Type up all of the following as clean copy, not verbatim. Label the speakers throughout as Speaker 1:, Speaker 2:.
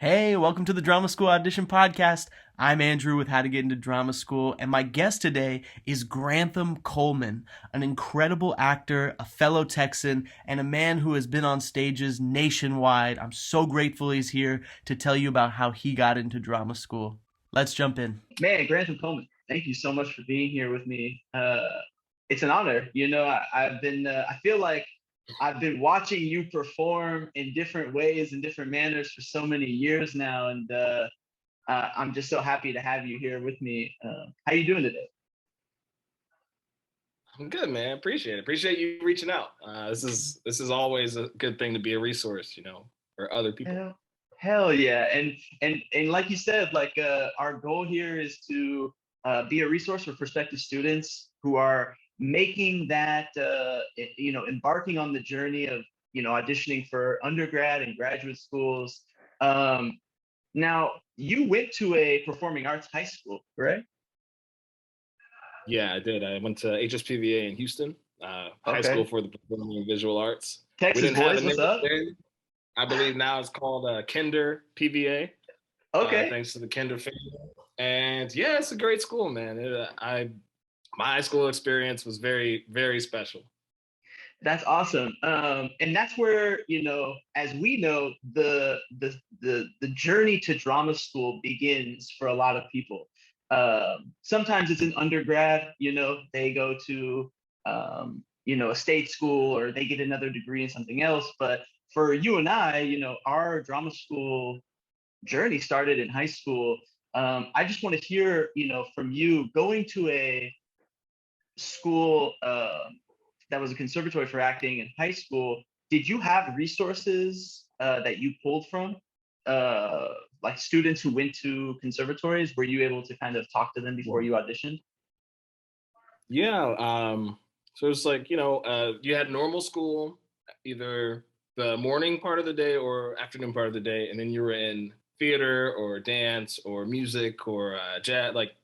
Speaker 1: Hey, welcome to the Drama School Audition Podcast. I'm Andrew with How to Get into Drama School, and my guest today is Grantham Coleman, an incredible actor, a fellow Texan, and a man who has been on stages nationwide. I'm so grateful he's here to tell you about how he got into drama school. Let's jump in.
Speaker 2: Man, Grantham Coleman, thank you so much for being here with me. It's an honor. I feel like I've been watching you perform in different ways and different manners for so many years now, and I'm just so happy to have you here with me. How you doing today?
Speaker 3: I'm good, man. Appreciate it. Appreciate you reaching out. This is always a good thing to be a resource, for other people.
Speaker 2: Hell yeah. And like you said, our goal here is to be a resource for prospective students who are making that embarking on the journey of auditioning for undergrad and graduate schools. Now you went to a performing arts high school, right?
Speaker 3: Yeah, I did. I went to HSPVA in Houston, high school for the performing and visual arts.
Speaker 2: Texas
Speaker 3: we didn't
Speaker 2: boys,
Speaker 3: have a
Speaker 2: what's
Speaker 3: name
Speaker 2: up?
Speaker 3: then. I believe now it's called Kinder PVA.
Speaker 2: Okay.
Speaker 3: Thanks to the Kinder family. And yeah, it's a great school, man. My high school experience was very, very special.
Speaker 2: That's awesome. And that's where, as we know, the journey to drama school begins for a lot of people. Sometimes it's in undergrad, they go to, a state school or they get another degree in something else. But for you and I, our drama school journey started in high school. I just want to hear, from you going to a school that was a conservatory for acting in high school. Did you have resources that you pulled from, like students who went to conservatories? Were you able to kind of talk to them before you auditioned?
Speaker 3: Yeah. So it's like, you had normal school, either the morning part of the day or afternoon part of the day, and then you were in theater or dance or music or jazz, like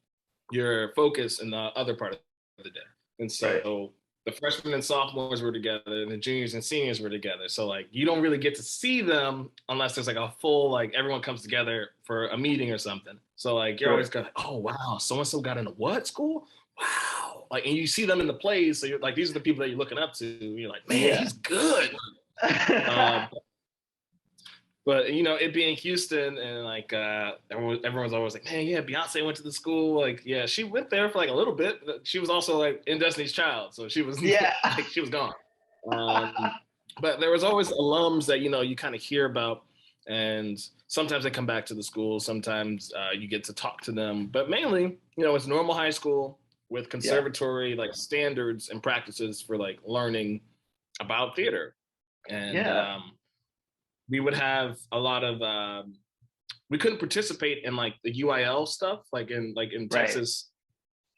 Speaker 3: your focus in the other part of the day. And so the freshmen and sophomores were together and the juniors and seniors were together. So like you don't really get to see them unless there's like a full, like everyone comes together for a meeting or something. So like you're always like, oh wow, so-and-so got into what school? Wow. Like, and you see them in the plays. So you're like, these are the people that you're looking up to. You're like, man, he's good. But it being Houston and like everyone's always like, man, yeah, Beyonce went to the school. Like, yeah, she went there for like a little bit. But she was also like in Destiny's Child, so she was like, she was gone. But there was always alums that you kind of hear about, and sometimes they come back to the school. Sometimes you get to talk to them, but mainly it's normal high school with conservatory like standards and practices for like learning about theater. And we would have a lot of we couldn't participate in like the UIL stuff, like in Texas.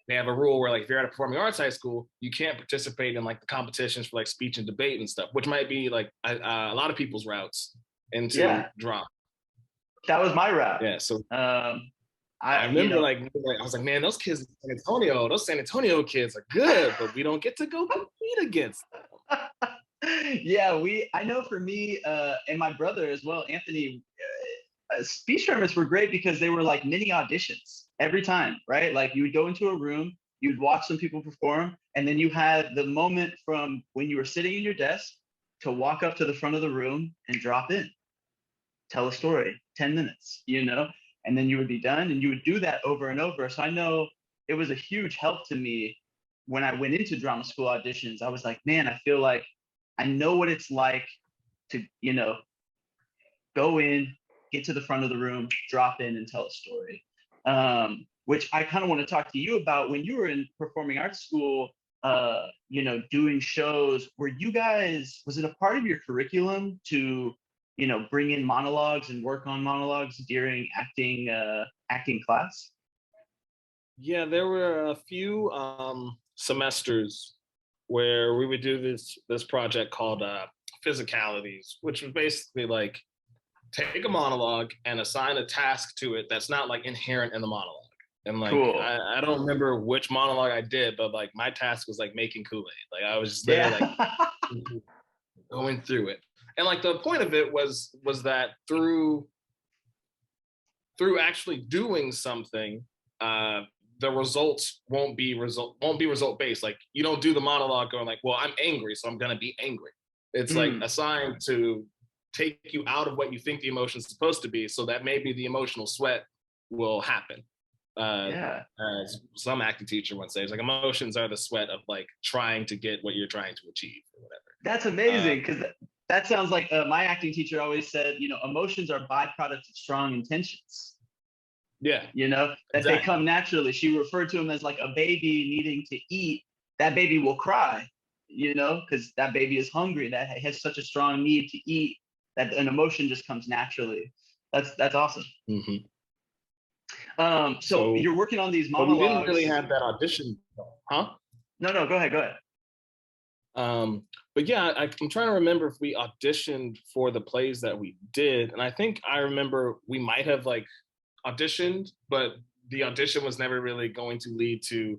Speaker 3: They have a rule where like if you're at a performing arts high school, you can't participate in like the competitions for like speech and debate and stuff, which might be like a lot of people's routes into drama.
Speaker 2: That was my route.
Speaker 3: Yeah. So I remember like I was like, man, those kids in those San Antonio kids are good, but we don't get to go compete against them.
Speaker 2: Yeah, I know for me and my brother as well, Anthony, speech tournaments were great because they were like mini auditions every time, right? Like you would go into a room, you'd watch some people perform, and then you had the moment from when you were sitting in your desk to walk up to the front of the room and drop in, tell a story, 10 minutes, and then you would be done, and you would do that over and over. So I know it was a huge help to me when I went into drama school auditions. I was like, man, I feel like I know what it's like to, go in, get to the front of the room, drop in and tell a story. Which I kind of want to talk to you about. When you were in performing arts school, doing shows, was it a part of your curriculum to, bring in monologues and work on monologues during acting class?
Speaker 3: Yeah, there were a few semesters where we would do this project called Physicalities, which was basically like take a monologue and assign a task to it that's not like inherent in the monologue. And like cool. I don't remember which monologue I did, but like my task was like making Kool-Aid. Like I was just there like going through it. And like the point of it was that through through actually doing something, the results won't be result based. Like you don't do the monologue going like, well, I'm angry, so I'm gonna be angry. It's like assigned to take you out of what you think the emotion is supposed to be, so that maybe the emotional sweat will happen. As some acting teacher once says, like emotions are the sweat of like trying to get what you're trying to achieve or whatever.
Speaker 2: That's amazing, because that sounds like my acting teacher always said, emotions are byproducts of strong intentions.
Speaker 3: Yeah.
Speaker 2: That exactly. They come naturally. She referred to him as like a baby needing to eat. That baby will cry, because that baby is hungry. That has such a strong need to eat that an emotion just comes naturally. That's awesome.
Speaker 3: Mm-hmm.
Speaker 2: So you're working on these monologues.
Speaker 3: But we didn't really have that audition, huh?
Speaker 2: No, go ahead.
Speaker 3: But yeah, I'm trying to remember if we auditioned for the plays that we did. And I think I remember we might have like auditioned, but the audition was never really going to lead to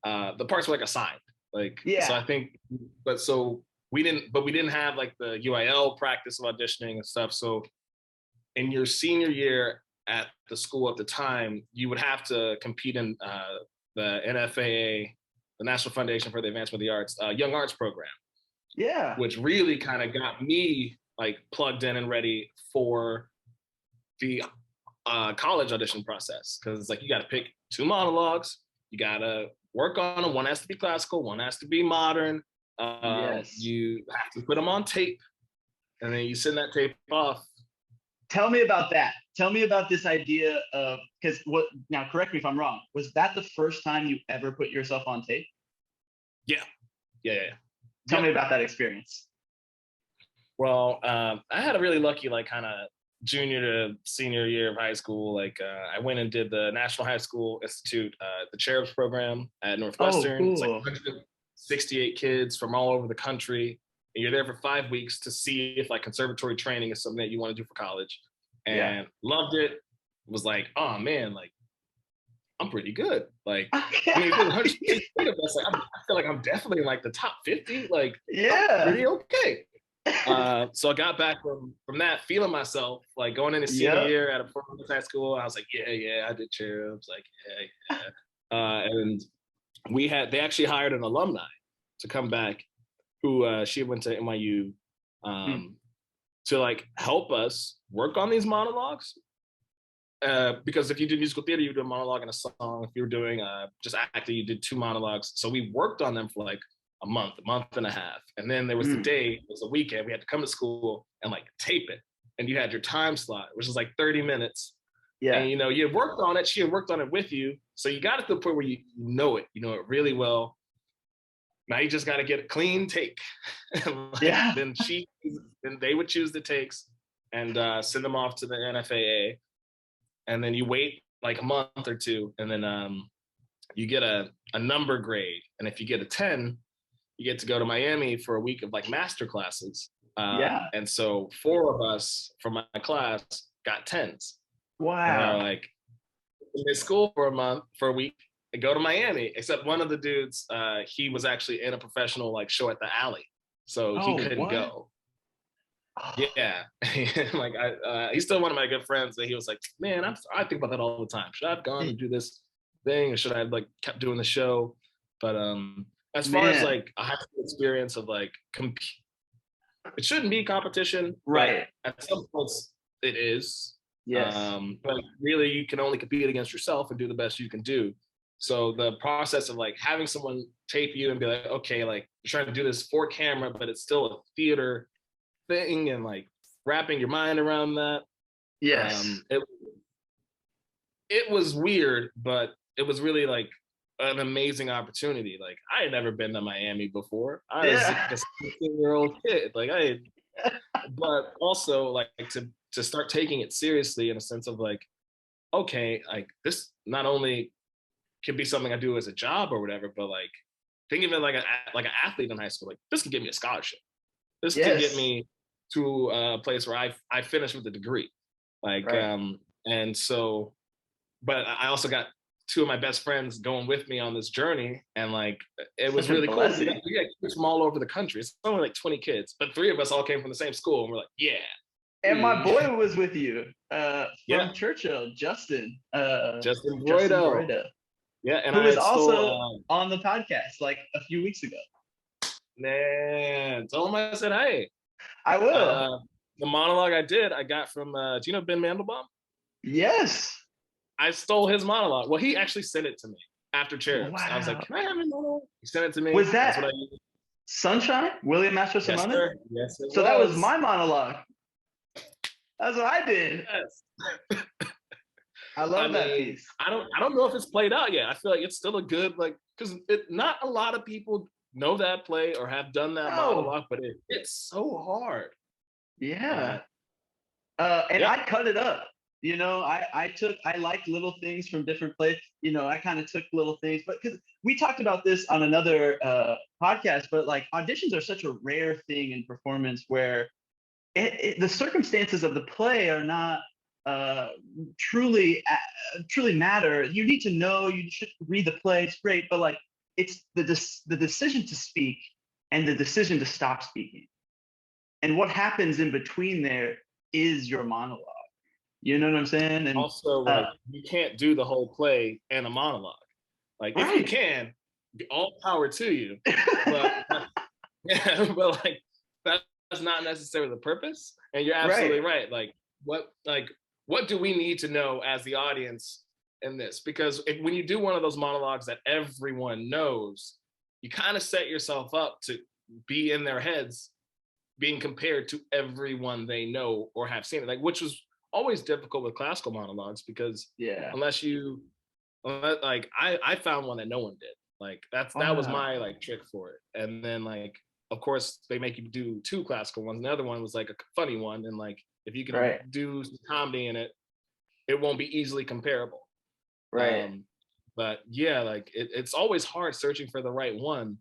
Speaker 3: the parts were like assigned. Like, so I think, we didn't have like the UIL practice of auditioning and stuff. So in your senior year at the school at the time, you would have to compete in the NFAA, the National Foundation for the Advancement of the Arts, Young Arts program.
Speaker 2: Yeah.
Speaker 3: Which really kind of got me like plugged in and ready for the college audition process. Cause it's like, you got to pick 2 monologues. You got to work on them. One has to be classical, one has to be modern. You have to put them on tape, and then you send that tape off.
Speaker 2: Tell me about that. Tell me about this idea of, now correct me if I'm wrong, was that the first time you ever put yourself on tape?
Speaker 3: Yeah.
Speaker 2: Tell me about that experience.
Speaker 3: Well, I had a really lucky, like, kind of junior to senior year of high school. Like, I went and did the National High School Institute, the Cherubs program at Northwestern.
Speaker 2: Oh, cool.
Speaker 3: It's like 168 kids from all over the country. And you're there for 5 weeks to see if like conservatory training is something that you want to do for college. And loved it. Was like, oh man, like I'm pretty good. Like, I mean, 160 of us, like, I feel like I'm definitely in like the top 50. Like, I'm pretty okay. So I got back from that, feeling myself, like going into senior year at a performance high school. I was like, yeah, I did Cherubs. Like, yeah. And they actually hired an alumni to come back who she went to NYU to like help us work on these monologues. Because if you did musical theater, you do a monologue and a song. If you were doing just acting, you did 2 monologues. So we worked on them for like a month and a half. And then there was the day, it was a weekend, we had to come to school and like tape it. And you had your time slot, which is like 30 minutes. Yeah. And you had worked on it, she had worked on it with you. So you got it to the point where you know it really well. Now you just got to get a clean take. Then they would choose the takes and send them off to the NFAA. And then you wait like a month or 2, and then you get a number grade. And if you get a 10, you get to go to Miami for a week of like master classes. And so 4 of us from my class got 10s.
Speaker 2: Wow.
Speaker 3: And they're like, in school for a week, and go to Miami, except one of the dudes, he was actually in a professional like show at the Alley, so he couldn't go. Yeah, like he's still one of my good friends, and he was like, man, I think about that all the time. Should I have gone and do this thing, or should I have like kept doing the show? But as far as like a high school experience of like it shouldn't be competition,
Speaker 2: right?
Speaker 3: At some points it is.
Speaker 2: Yes.
Speaker 3: But really, you can only compete against yourself and do the best you can do. So the process of like having someone tape you and be like, okay, like you're trying to do this for camera, but it's still a theater thing, and like wrapping your mind around that.
Speaker 2: Yes.
Speaker 3: It was weird, but it was really like an amazing opportunity. Like I had never been to Miami before. I was like a 16-year-old kid. Like but also like to start taking it seriously in a sense of like, okay, like this not only can be something I do as a job or whatever, but like think of it like an athlete in high school. Like this could give me a scholarship. This could get me to a place where I finished with a degree. Like and so, but I also got 2 of my best friends going with me on this journey, and like it was really cool. We got kids from all over the country. It's only like 20 kids, but 3 of us all came from the same school, and we're like, yeah,
Speaker 2: And my boy was with you
Speaker 3: Yeah,
Speaker 2: from Churchill, Justin.
Speaker 3: Justin
Speaker 2: Justin
Speaker 3: Broido.
Speaker 2: Broido,
Speaker 3: Yeah, and
Speaker 2: who
Speaker 3: I
Speaker 2: was
Speaker 3: had stole.
Speaker 2: also on the podcast like a few weeks ago.
Speaker 3: Man, tell him I said hey.
Speaker 2: I will.
Speaker 3: The monologue I did, I got from. Do you know Ben Mandelbaum?
Speaker 2: Yes.
Speaker 3: I stole his monologue. Well, he actually sent it to me after Cherubs. I was like,
Speaker 2: Wow.
Speaker 3: "Can I have a monologue?" He sent it to me.
Speaker 2: Was
Speaker 3: That's
Speaker 2: that
Speaker 3: what I used.
Speaker 2: Sunshine? William Master
Speaker 3: Yes,
Speaker 2: Simone?
Speaker 3: sir. Yes, it
Speaker 2: So that was my monologue. That's what I did.
Speaker 3: Yes.
Speaker 2: I love that piece.
Speaker 3: I don't know if it's played out yet. I feel like it's still a good because not a lot of people know that play or have done that monologue, but it's so hard.
Speaker 2: Yeah. And I cut it up. You know, I liked little things from different plays. You know, I kind of took little things, but because we talked about this on another podcast, but like auditions are such a rare thing in performance where the circumstances of the play are not truly matter. You need to know. You should read the play. It's great, but like it's the decision to speak and the decision to stop speaking, and what happens in between there is your monologue. You know what I'm saying? And
Speaker 3: also, like you can't do the whole play and a monologue. Like if you can, all power to you. But yeah, but like that's not necessarily the purpose. And you're absolutely right. Like what do we need to know as the audience in this? Because when you do one of those monologues that everyone knows, you kind of set yourself up to be in their heads, being compared to everyone they know or have seen it. Like which was always difficult with classical monologues because I found one that no one did. Like that was my like trick for it. And then like of course they make you do two classical ones. And the other one was like a funny one. And like if you can do some comedy in it, it won't be easily comparable.
Speaker 2: Right.
Speaker 3: But yeah, like it's always hard searching for the right one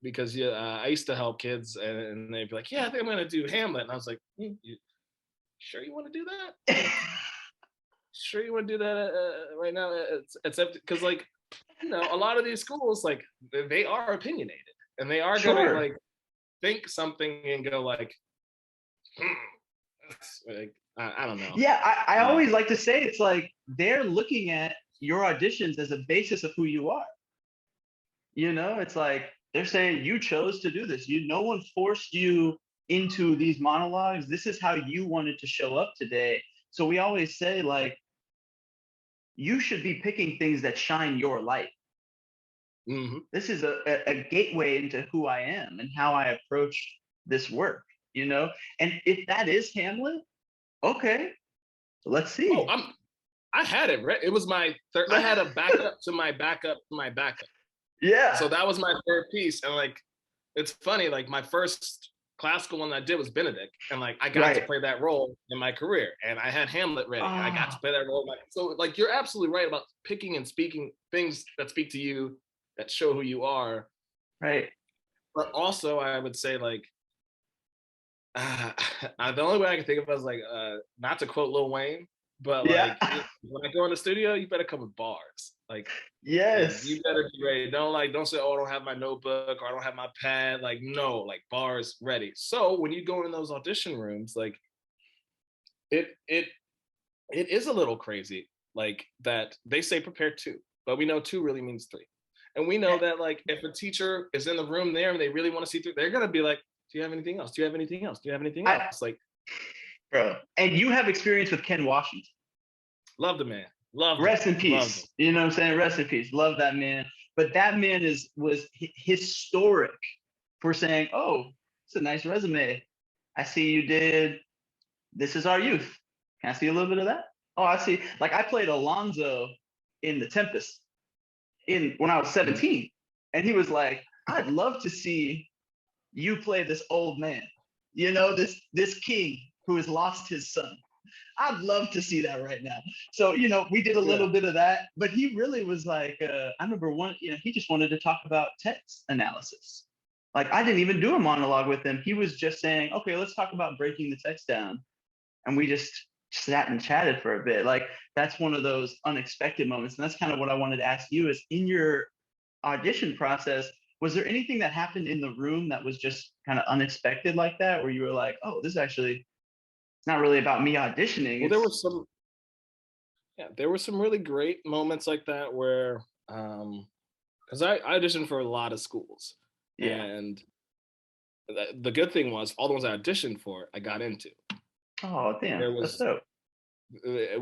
Speaker 3: because I used to help kids and they'd be like, yeah, I think I'm gonna do Hamlet. And I was like, sure you want to do that? Sure you want to do that right now? It's because like a lot of these schools like they are opinionated and they are gonna like think something and go like, like I don't know.
Speaker 2: Yeah, I always like to say it's like they're looking at your auditions as a basis of who you are. You know, it's like they're saying you chose to do this. No one forced you into these monologues. This is how you wanted to show up today. So we always say like, you should be picking things that shine your light. Mm-hmm. This is a gateway into who I am and how I approach this work, you know? And if that is Hamlet, okay, let's see.
Speaker 3: Oh, I had it, right? It was my third. I had a backup to my backup to my backup.
Speaker 2: Yeah.
Speaker 3: So that was my third piece. And like, it's funny, like my first classical one I did was Benedict. And like, I got to play that role in my career. And I had Hamlet ready. And I got to play that role. So like, you're absolutely right about picking and speaking things that speak to you, that show who you are.
Speaker 2: Right.
Speaker 3: But also I would say like, the only way I can think of it is like, not to quote Lil Wayne, but like when I go in the studio, you better come with bars. Like,
Speaker 2: yes,
Speaker 3: you better be ready. Don't say, oh, I don't have my notebook or I don't have my pad. Like, no, like bars ready. So when you go in those audition rooms, like it is a little crazy, like that they say prepare 2, but we know 2 really means 3. And we know that like if a teacher is in the room there and they really want to see through, they're gonna be like, do you have anything else? Do you have anything else? Do you have anything else? Like,
Speaker 2: bro, and you have experience with Ken Washington.
Speaker 3: Love the man.
Speaker 2: Rest in peace. You know what I'm saying? Rest in peace. Love that man. But that man was historic for saying, oh, it's a nice resume. I see you did This Is Our Youth. Can I see a little bit of that? Oh, I see. Like I played Alonzo in The Tempest when I was 17. And he was like, I'd love to see you play this old man, you know, this king who has lost his son. I'd love to see that right now. So, you know, we did a little bit of that, but he really was like, I remember he just wanted to talk about text analysis. Like I didn't even do a monologue with him. He was just saying, okay, let's talk about breaking the text down. And we just sat and chatted for a bit. Like that's one of those unexpected moments. And that's kind of what I wanted to ask you is in your audition process, was there anything that happened in the room that was just kind of unexpected like that, where you were like, oh, this is actually it's not really about me auditioning.
Speaker 3: Well, there were some really great moments like that where, because I auditioned for a lot of schools,
Speaker 2: Yeah.
Speaker 3: and the good thing was all the ones I auditioned for, I got into.
Speaker 2: Oh, damn.
Speaker 3: There
Speaker 2: That's
Speaker 3: was,
Speaker 2: dope.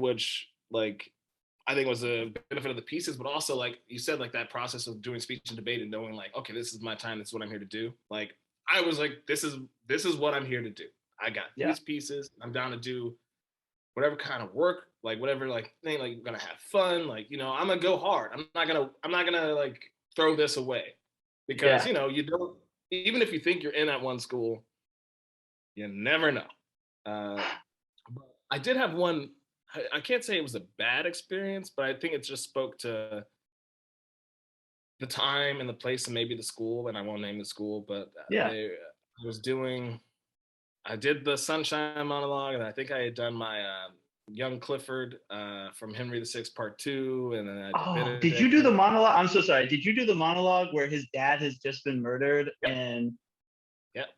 Speaker 3: which like I think was a benefit of the pieces, but also like you said, like that process of doing speech and debate and knowing like, okay, this is my time, this is what I'm here to do. Like I was like, this is what I'm here to do. I got
Speaker 2: Yeah.
Speaker 3: these pieces. I'm down to do whatever kind of work, like whatever like thing, like I'm gonna have fun. Like, I'm gonna go hard. I'm not gonna like throw this away. Because
Speaker 2: Yeah.
Speaker 3: you don't, even if you think you're in at one school, you never know. But I did have one. I can't say it was a bad experience, but I think it just spoke to the time and the place and maybe the school. And I won't name the school, but
Speaker 2: Yeah.
Speaker 3: I was doing. I did the Sunshine monologue, and I think I had done my Young Clifford from Henry VI Part 2, and then I did
Speaker 2: Oh, did you
Speaker 3: Benedict.
Speaker 2: do the monologue? I'm so sorry. Did you do the monologue where his dad has just been murdered?
Speaker 3: Yep.
Speaker 2: And
Speaker 3: Yep.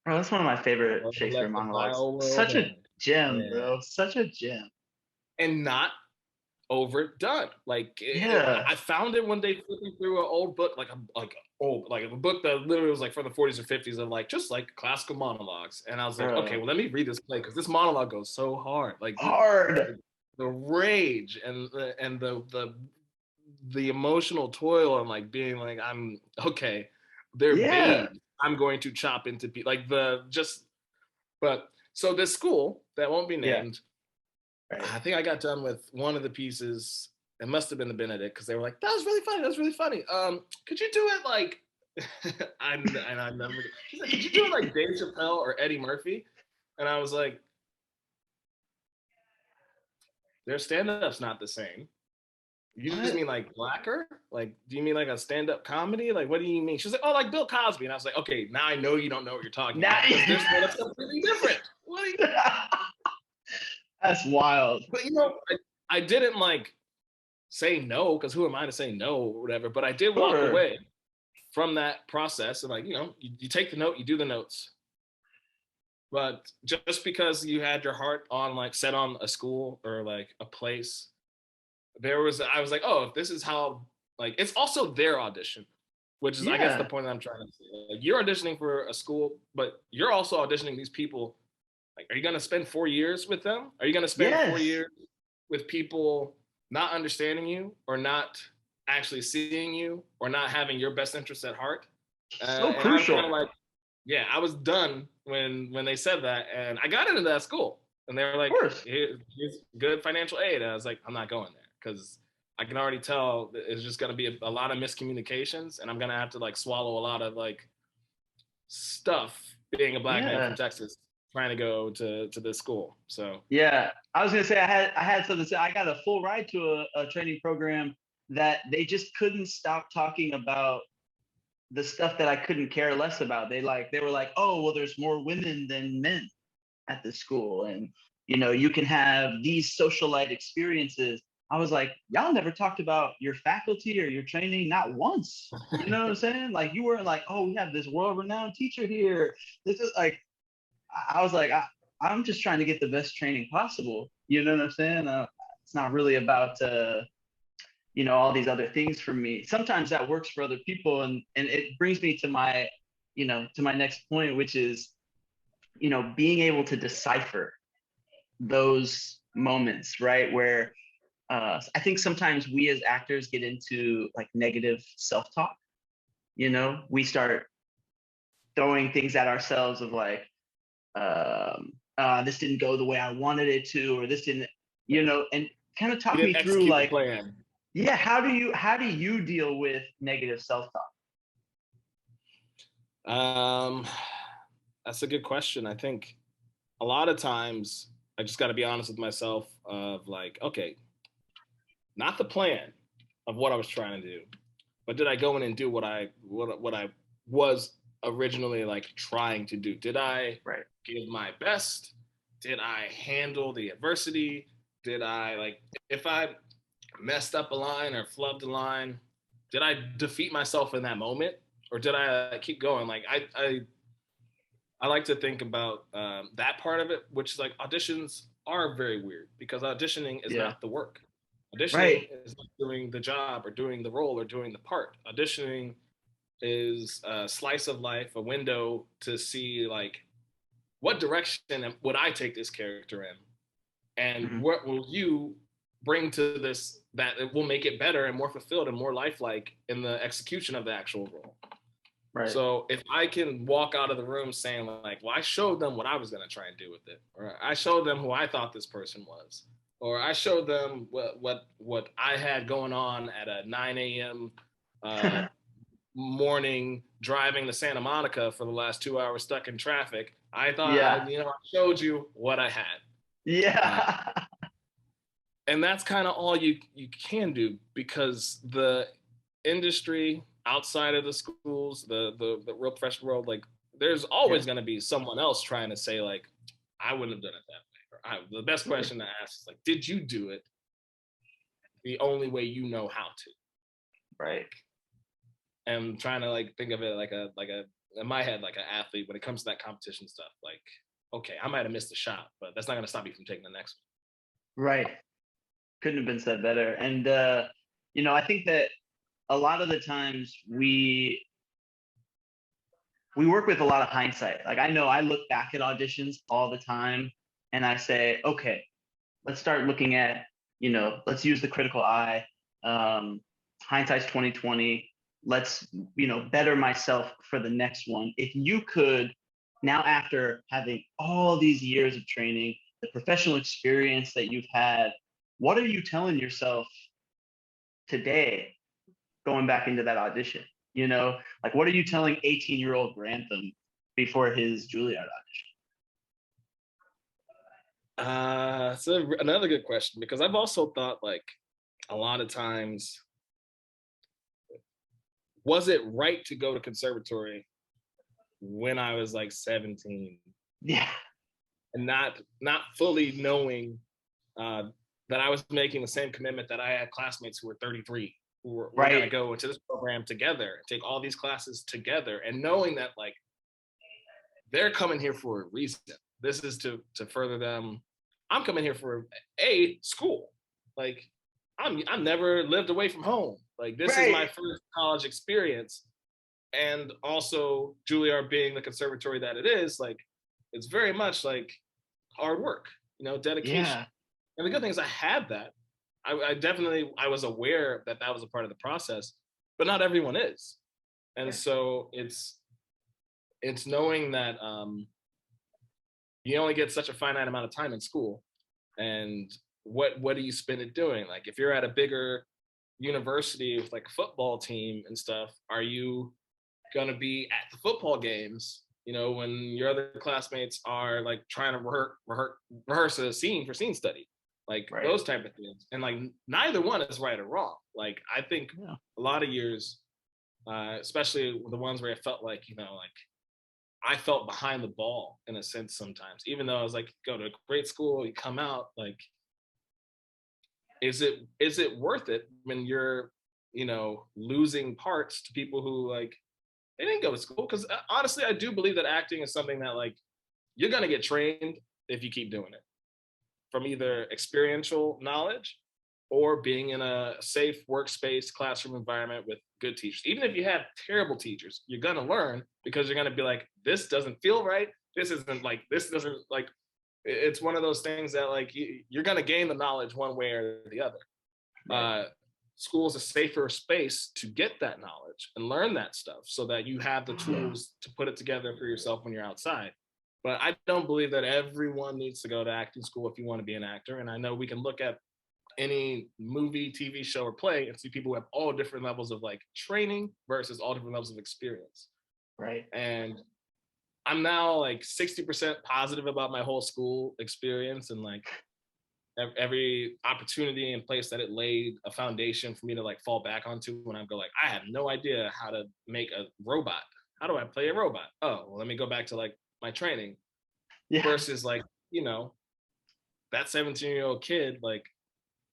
Speaker 2: bro, that's one of my favorite
Speaker 3: Well,
Speaker 2: Shakespeare
Speaker 3: let the
Speaker 2: monologues.
Speaker 3: vile world
Speaker 2: Such a
Speaker 3: end.
Speaker 2: gem,
Speaker 3: Yeah.
Speaker 2: bro. Such a gem.
Speaker 3: And not overdone. Like
Speaker 2: Yeah.
Speaker 3: I found it one day flipping through an old book, like a book that literally was like from the 40s or 50s of like just like classical monologues. And I was like, okay, well let me read this play because this monologue goes so hard. Like
Speaker 2: hard.
Speaker 3: the rage and the emotional toil and like being like, I'm okay, they're
Speaker 2: Yeah.
Speaker 3: babes. I'm going to chop into like but so this school that won't be
Speaker 2: Yeah.
Speaker 3: named,
Speaker 2: Right.
Speaker 3: I think I got done with one of the pieces. It must have been the Benedict because they were like, "That was really funny. That was really funny. Could you do it like?" I remember. She's like, "Could you do it like Dave Chappelle or Eddie Murphy?" And I was like, "Their stand-up's not the same. You just mean like blacker? Like, do you mean like a stand-up comedy? Like, what do you mean?" She's like, "Oh, like Bill Cosby." And I was like, "Okay, now I know you don't know what you're talking about because their stand-up's completely different." What?
Speaker 2: That's wild.
Speaker 3: But I didn't like say no because who am I to say no or whatever. But I did walk away from that process and like you take the note, you do the notes. But just because you had your heart on like set on a school or like a place, I was like, oh, if this is how, like, it's also their audition, which is I guess the point that I'm trying to say. Like, you're auditioning for a school, but you're also auditioning these people. Like, are you going to spend 4 years with them? Are you going to spend 4 years with people not understanding you or not actually seeing you or not having your best interests at heart?
Speaker 2: So crucial.
Speaker 3: And I'm kind of like, yeah, I was done when they said that, and I got into that school, and they were like, here's good financial aid. And I was like, I'm not going there because I can already tell it's just going to be a lot of miscommunications, and I'm going to have to like swallow a lot of like stuff being a black man from Texas trying to go to this school. So
Speaker 2: yeah, I was gonna say I had something to say. I got a full ride to a training program that they just couldn't stop talking about the stuff that I couldn't care less about. They were like, oh, well, there's more women than men at the school, and you can have these socialite experiences. I was like, y'all never talked about your faculty or your training, not once. You know what I'm saying? Like you weren't like, oh, we have this world-renowned teacher here. This is like, I was like, I'm just trying to get the best training possible. You know what I'm saying? It's not really about all these other things for me. Sometimes that works for other people, and it brings me to my to my next point, which is being able to decipher those moments, right? Where I think sometimes we as actors get into like negative self-talk. We start throwing things at ourselves of like, this didn't go the way I wanted it to, or this didn't, and kind of talk me through like,
Speaker 3: plan.
Speaker 2: Yeah, how do you deal with negative self-talk?
Speaker 3: That's a good question. I think a lot of times I just got to be honest with myself of like, okay, not the plan of what I was trying to do, but did I go in and do what I was originally like trying to do? Did I give my best? Did I handle the adversity? Did I like, if I messed up a line or flubbed a line, did I defeat myself in that moment, or did I keep going? Like I I like to think about that part of it, which is like auditions are very weird because auditioning is not the work. Auditioning
Speaker 2: Right.
Speaker 3: is not doing the job or doing the role or doing the part. Auditioning is a slice of life, a window to see like what direction would I take this character in, and
Speaker 2: Mhm.
Speaker 3: what will you bring to this that it will make it better and more fulfilled and more lifelike in the execution of the actual role.
Speaker 2: Right.
Speaker 3: So if I can walk out of the room saying like, well, I showed them what I was going to try and do with it, or I showed them who I thought this person was, or I showed them what I had going on at a 9 a.m. Morning driving to Santa Monica for the last 2 hours stuck in traffic. I thought
Speaker 2: Yeah.
Speaker 3: I showed you what I had.
Speaker 2: Yeah.
Speaker 3: And that's kind of all you can do, because the industry outside of the schools, the real professional world, like there's always going to be someone else trying to say like, I wouldn't have done it that way. Or the best question to ask is like, did you do it the only way you know how to?
Speaker 2: Right.
Speaker 3: And trying to like think of it like a in my head like an athlete when it comes to that competition stuff. Like, okay, I might have missed a shot, but that's not going to stop me from taking the next
Speaker 2: one. Right. Couldn't have been said better. And I think that a lot of the times we work with a lot of hindsight. Like I know I look back at auditions all the time and I say, okay, let's start looking at, let's use the critical eye. Hindsight's 2020. Let's, better myself for the next one. If you could now, after having all these years of training, the professional experience that you've had, what are you telling yourself today going back into that audition? Like what are you telling 18-year-old Grantham before his Juilliard audition?
Speaker 3: So another good question, because I've also thought like a lot of times, was it right to go to conservatory when I was like 17?
Speaker 2: Yeah.
Speaker 3: And not fully knowing that I was making the same commitment that I had classmates who were 33 who were going to go into this program together, take all these classes together, and knowing that like they're coming here for a reason. This is to further them. I'm coming here for school. Like I'm never lived away from home. Like this is my first college experience, and also Juilliard being the conservatory that it is, like it's very much like hard work, dedication.
Speaker 2: Yeah.
Speaker 3: And the good thing is I had that. I was aware that was a part of the process, but not everyone is. And so it's knowing that you only get such a finite amount of time in school, and what do you spend it doing? Like if you're at a bigger university with like a football team and stuff, are you going to be at the football games, when your other classmates are like trying to rehearse a scene for scene study, like those type of things? And like neither one is right or wrong. Like I think a lot of years, especially the ones where it felt like, like I felt behind the ball in a sense sometimes, even though I was like, go to a great school, you come out, like, is it worth it when you're, losing parts to people who like, they didn't go to school? Because honestly, I do believe that acting is something that like, you're going to get trained if you keep doing it, from either experiential knowledge or being in a safe workspace classroom environment with good teachers. Even if you have terrible teachers, you're going to learn, because you're going to be like, this doesn't feel right. This isn't like, this doesn't like, it's one of those things that like, you're going to gain the knowledge one way or the other. School is a safer space to get that knowledge and learn that stuff, so that you have the tools to put it together for yourself when you're outside. But I don't believe that everyone needs to go to acting school if you want to be an actor. And I know we can look at any movie, TV show, or play and see people who have all different levels of like training versus all different levels of experience.
Speaker 2: Right.
Speaker 3: And I'm now like 60% positive about my whole school experience, and like every opportunity and place that it laid a foundation for me to like fall back onto when I go like, I have no idea how to make a robot. How do I play a robot? Oh, well, let me go back to like my training. Versus like, that 17-year-old kid, like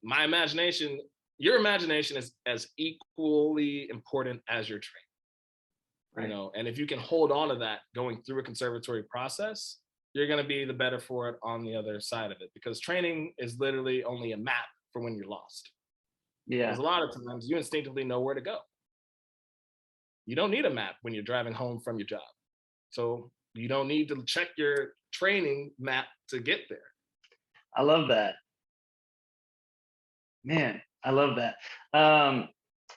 Speaker 3: my imagination, your imagination is as equally important as your training. you know, and if you can hold on to that going through a conservatory process, you're going to be the better for it on the other side of it, because training is literally only a map for when you're lost.
Speaker 2: Yeah.
Speaker 3: Because a lot of times you instinctively know where to go. You don't need a map when you're driving home from your job. So you don't need to check your training map to get there.
Speaker 2: I love that. Man, I love that.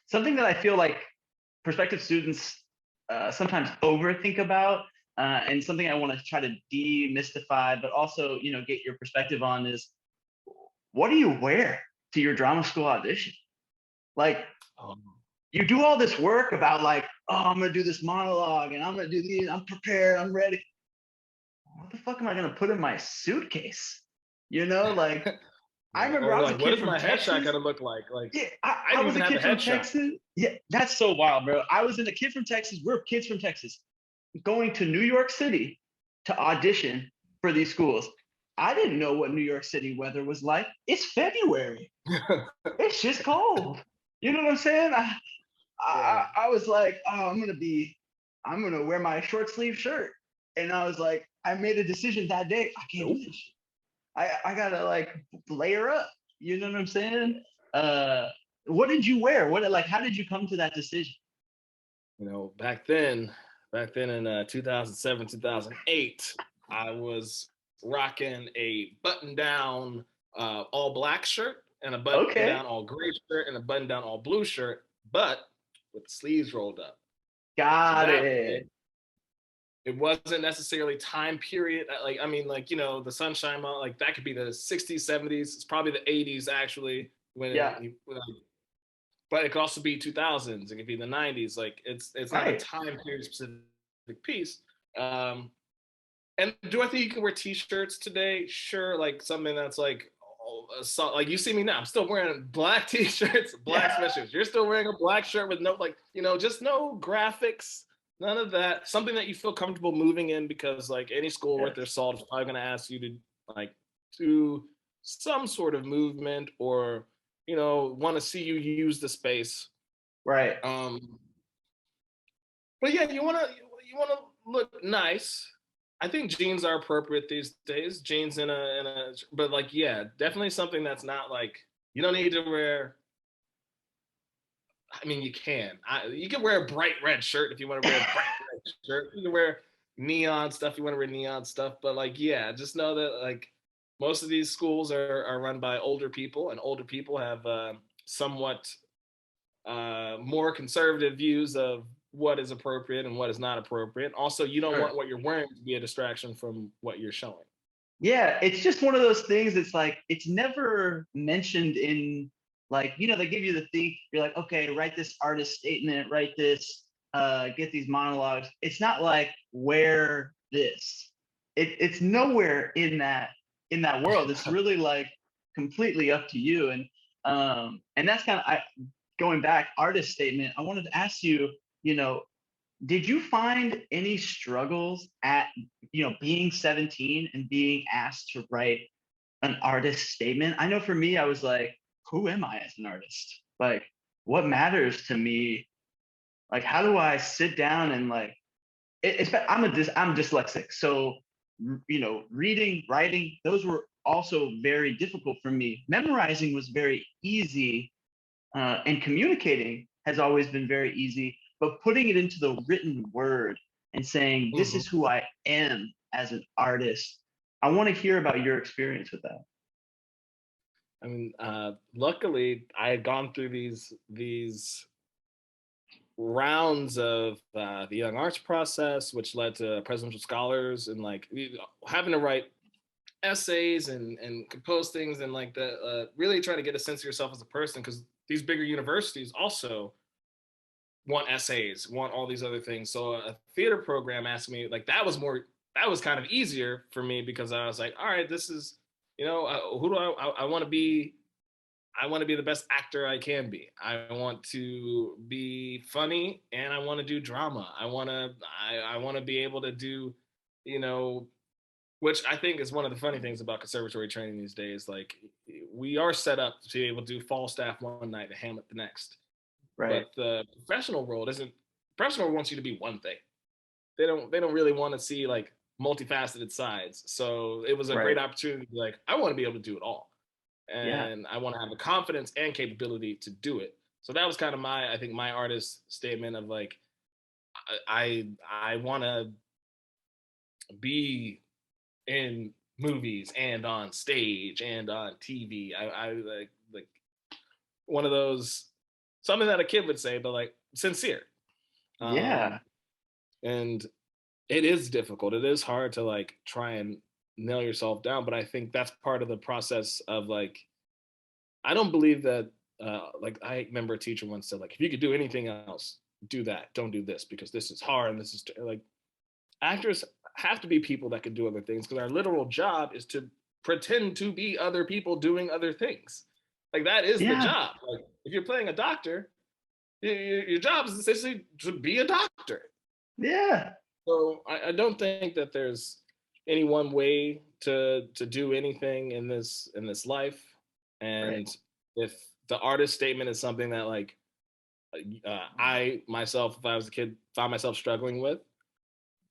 Speaker 2: Something that I feel like prospective students sometimes overthink about, and something I want to try to demystify, but also, you know, get your perspective on is, what do you wear to your drama school audition? Like, you do all this work about like, oh, I'm gonna do this monologue and I'm gonna do these, I'm prepared, I'm ready. What the fuck am I gonna put in my suitcase? You know, like, I remember I was a kid from Texas.
Speaker 3: What is my headshot gonna look like? Like,
Speaker 2: yeah, I was a kid from Texas. Yeah, that's so wild, bro. I was a kid from Texas. We're kids from Texas going to New York City to audition for these schools. I didn't know what New York City weather was like. It's February. It's just cold. You know what I'm saying? I was like, oh, I'm gonna wear my short sleeve shirt. And I was like, I made a decision that day. I can't do this. I gotta like layer up. You know what I'm saying? What did you wear? How did you come to that decision?
Speaker 3: You know, back then in 2007, 2008, I was rocking a button-down all black shirt and a button-down all gray shirt and a button-down all blue shirt, but with the sleeves rolled up.
Speaker 2: Got it.
Speaker 3: It wasn't necessarily time period. Like, I mean, like, you know, the Sunshine Month, like that could be the 60s, 70s. It's probably the 80s actually. But it could also be 2000s. It could be the 90s. Like, it's not a time period specific piece. And do I think you can wear t-shirts today? Sure. Like something that's like, like you see me now, I'm still wearing black t-shirts, black sweatshirts. You're still wearing a black shirt with no, like, you know, just no graphics. None of that. Something that you feel comfortable moving in, because like any school worth their salt is probably going to ask you to like do some sort of movement, or, you know, want to see you use the space.
Speaker 2: Right.
Speaker 3: But yeah, you want to look nice. I think jeans are appropriate these days. Jeans but like, yeah, definitely something that's not like, you don't need to wear. I mean, you can. You can wear a bright red shirt if you want to wear a bright red shirt. You can wear neon stuff. You want to wear neon stuff. But like, yeah, just know that like most of these schools are run by older people, and older people have somewhat more conservative views of what is appropriate and what is not appropriate. Also, you don't want what you're wearing to be a distraction from what you're showing.
Speaker 2: Yeah, it's just one of those things. It's like, it's never mentioned in, like, you know, they give you the thing, you're like, okay, write this artist statement, write this, get these monologues. It's not like, wear this. It's nowhere in that world. It's really like completely up to you. And that's kind of, going back, artist statement, I wanted to ask you, you know, did you find any struggles at, you know, being 17 and being asked to write an artist statement? I know for me, I was like, who am I as an artist? Like, what matters to me? Like, how do I sit down and like, I'm dyslexic. So, you know, reading, writing, those were also very difficult for me. Memorizing was very easy, and communicating has always been very easy, but putting it into the written word and saying, this is who I am as an artist. I want to hear about your experience with that.
Speaker 3: I mean, luckily, I had gone through these rounds of the Young Arts process, which led to Presidential Scholars, and like having to write essays and compose things, and like really trying to get a sense of yourself as a person, because these bigger universities also want essays, want all these other things. So a theater program asked me, like, that was kind of easier for me, because I was like, all right, this is, you know, who do I want to be? I want to be the best actor I can be. I want to be funny, and I want to do drama. I want to be able to do, you know, which I think is one of the funny things about conservatory training these days. Like, we are set up to be able to do Falstaff one night and Hamlet the next.
Speaker 2: Right.
Speaker 3: But the professional world isn't professional wants you to be one thing. They don't really want to see like multifaceted sides. So it was a great opportunity to be like, I want to be able to do it all. And I want to have the confidence and capability to do it. So that was kind of I think my artist statement of like, I want to be in movies and on stage and on TV. I like one of those, something that a kid would say, but like sincere. And it is difficult. It is hard to like try and nail yourself down, but I think that's part of the process of like, I don't believe that, like I remember a teacher once said like, if you could do anything else, do that. Don't do this because this is hard and this is like, actors have to be people that can do other things because our literal job is to pretend to be other people doing other things. Like that is the job. Like if you're playing a doctor, your job is essentially to be a doctor.
Speaker 2: Yeah.
Speaker 3: So I don't think that there's any one way to do anything in this life. And if the artist statement is something that like I myself, if I was a kid, found myself struggling with,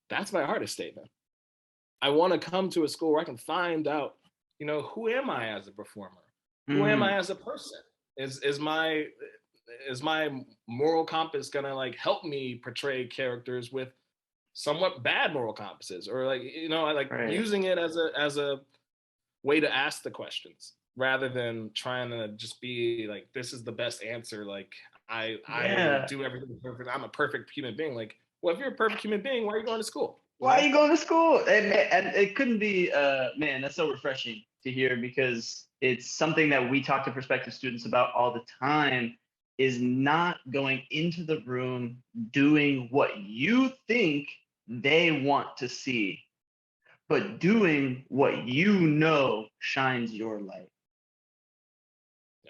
Speaker 3: that's my artist statement. I want to come to a school where I can find out, you know, who am I as a performer? Who am I as a person? Is my moral compass gonna like help me portray characters with somewhat bad moral compasses, or like, you know, I like using it as a way to ask the questions rather than trying to just be like, this is the best answer. Like I do everything perfect. I'm a perfect human being. Like, well, if you're a perfect human being, why are you going to school?
Speaker 2: Why are you going to school? And it couldn't be, man, that's so refreshing to hear, because it's something that we talk to prospective students about all the time, is not going into the room doing what you think they want to see, but doing what you know shines your light.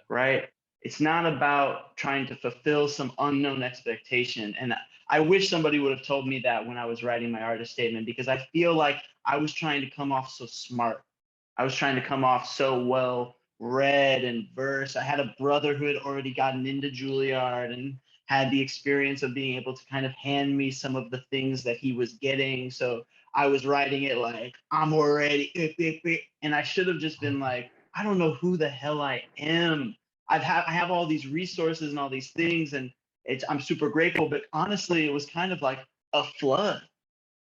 Speaker 2: Right? It's not about trying to fulfill some unknown expectation. And I wish somebody would have told me that when I was writing my artist statement, because I feel like I was trying to come off so smart. I was trying to come off so well read and versed. I had a brother who had already gotten into Juilliard and had the experience of being able to kind of hand me some of the things that he was getting. So I was writing it like, I'm already, and I should have just been like, I don't know who the hell I am. I have all these resources and all these things, and I'm super grateful. But honestly, it was kind of like a flood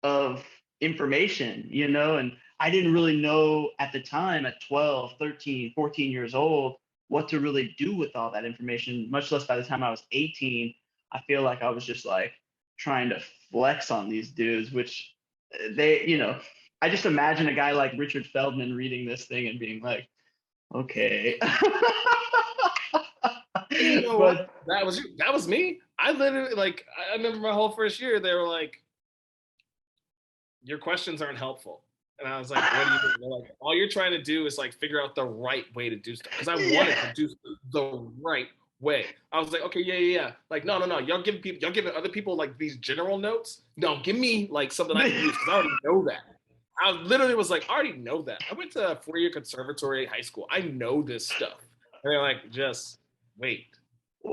Speaker 2: of information, you know, and I didn't really know at the time at 12, 13, 14 years old what to really do with all that information, much less by the time I was 18. I feel like I was just like trying to flex on these dudes, which they, you know, I just imagine a guy like Richard Feldman reading this thing and being like, okay.
Speaker 3: You know what? That was you. That was me. I literally, like, I remember my whole first year, they were like, your questions aren't helpful. And I was like, what do you mean? They're like, all you're trying to do is like figure out the right way to do stuff. Because I wanted to do the right way. I was like, okay, yeah. Like, no. Y'all giving other people like these general notes. No, give me like something I can use, because I already know that. I literally was like, I already know that. I went to a 4-year conservatory high school. I know this stuff. And they're like, just wait,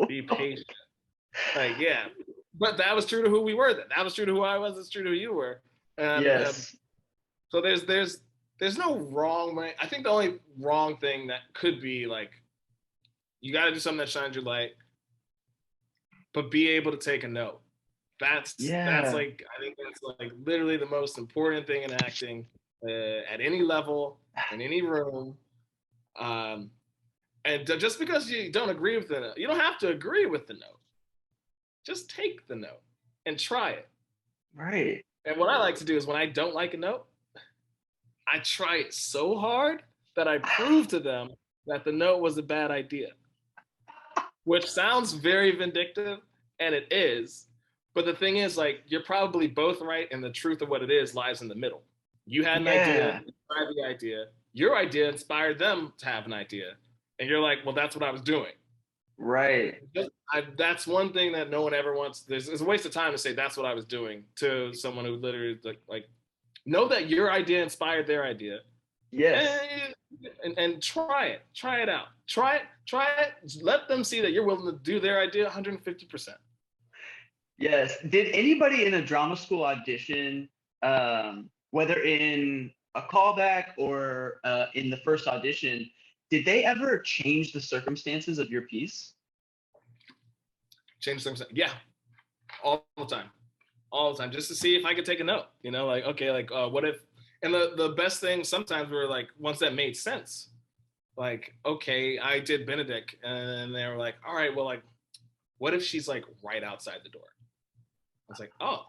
Speaker 3: be patient. Like, yeah. But that was true to who we were then. That was true to who I was. It's true to who you were.
Speaker 2: Yes.
Speaker 3: So there's no wrong way. I think the only wrong thing that could be like, you got to do something that shines your light, but be able to take a note. That's like, I think that's like literally the most important thing in acting, at any level, in any room. And just because you don't agree with the note, you don't have to agree with the note. Just take the note and try it.
Speaker 2: Right.
Speaker 3: And what I like to do is when I don't like a note, I try it so hard that I prove to them that the note was a bad idea. Which sounds very vindictive, and it is. But the thing is, like, you're probably both right, and the truth of what it is lies in the middle. You had an idea, you tried the idea. Your idea inspired them to have an idea. And you're like, well, that's what I was doing.
Speaker 2: Right.
Speaker 3: That's one thing that no one ever wants. It's a waste of time to say that's what I was doing to someone who literally like know that your idea inspired their idea.
Speaker 2: Yes.
Speaker 3: And try it. Try it out. Try it. Let them see that you're willing to do their idea 150%.
Speaker 2: Yes. Did anybody in a drama school audition, whether in a callback or in the first audition, did they ever change the circumstances of your piece?
Speaker 3: Change things. Yeah, all the time, all the time, just to see if I could take a note. You know, like okay, like what if? And the best thing sometimes were like once that made sense. Like okay, I did Benedict, and they were like, all right, well, like, what if she's like right outside the door? I was like, oh,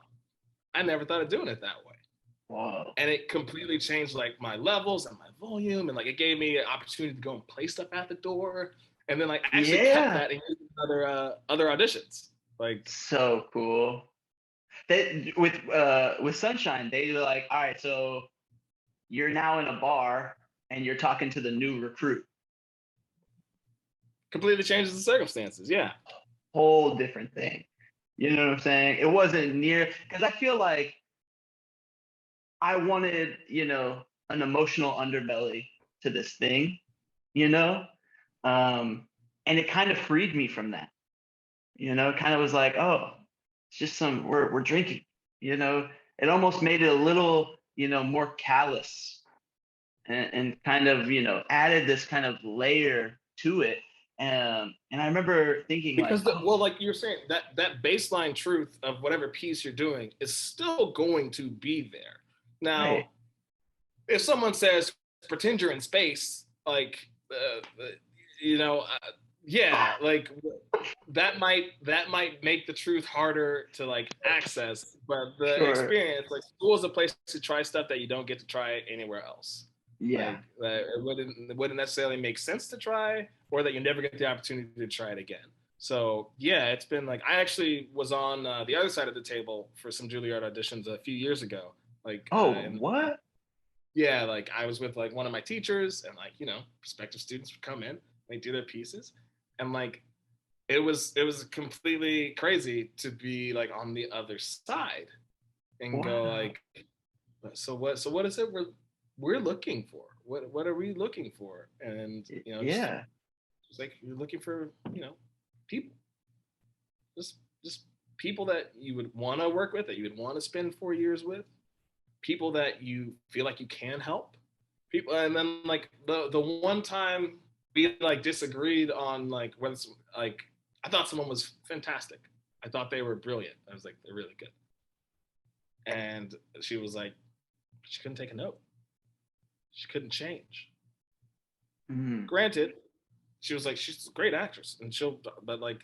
Speaker 3: I never thought of doing it that way.
Speaker 2: Whoa.
Speaker 3: And it completely changed like my levels and my volume, and like it gave me an opportunity to go and play stuff at the door, and then like I actually kept that in other auditions. Like
Speaker 2: so cool. That with Sunshine, they were like, all right, so you're now in a bar and you're talking to the new recruit.
Speaker 3: Completely changes the circumstances. Yeah.
Speaker 2: Whole different thing. You know what I'm saying? It wasn't near, because I feel like I wanted, an emotional underbelly to this thing, and it kind of freed me from that. Kind of was like, oh, it's just we're drinking. It almost made it a little, more callous, and kind of, added this kind of layer to it. And I remember thinking
Speaker 3: because like you're saying, that baseline truth of whatever piece you're doing is still going to be there. Now, right. If someone says pretend you're in space, like yeah, like that might make the truth harder to like access, but the experience, like school is a place to try stuff that you don't get to try anywhere else.
Speaker 2: Yeah,
Speaker 3: like, it wouldn't necessarily make sense to try, or that you never get the opportunity to try it again. So yeah, it's been like I actually was on the other side of the table for some Juilliard auditions a few years ago. Like
Speaker 2: what?
Speaker 3: Yeah, like I was with like one of my teachers, and like prospective students would come in, they do their pieces, and like it was completely crazy to be like on the other side and go like, so what is it we're looking for? What are we looking for? And
Speaker 2: yeah,
Speaker 3: it's like you're looking for people, just people that you would want to work with, that you would want to spend 4 years with, people that you feel like you can help people. And then like the one time we like disagreed on like whether like I thought someone was fantastic, I thought they were brilliant, I was like they're really good, and she was like she couldn't take a note, she couldn't change. Granted, she was like she's a great actress and but like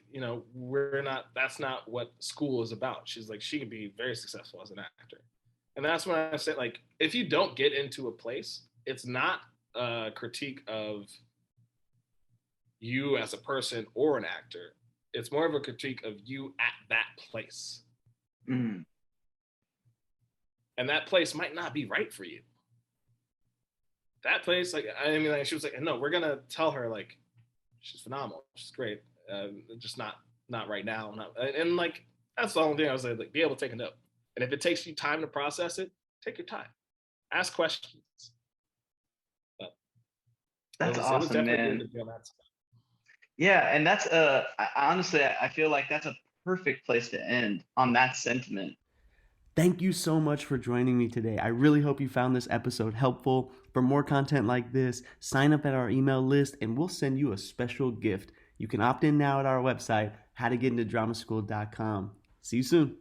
Speaker 3: that's not what school is about. She's like she can be very successful as an actor. And that's when I said, like, if you don't get into a place, it's not a critique of you as a person or an actor. It's more of a critique of you at that place. And that place might not be right for you. That place, like, I mean, like, she was like, no, we're going to tell her, like, she's phenomenal. She's great. Just not right now. And like, that's the only thing I was like, be able to take a note. And if it takes you time to process it, take your time. Ask questions. But
Speaker 2: that's awesome, man. Yeah, and that's honestly, I feel like that's a perfect place to end on that sentiment.
Speaker 1: Thank you so much for joining me today. I really hope you found this episode helpful. For more content like this, sign up at our email list and we'll send you a special gift. You can opt in now at our website, howtogetintodramaschool.com. See you soon.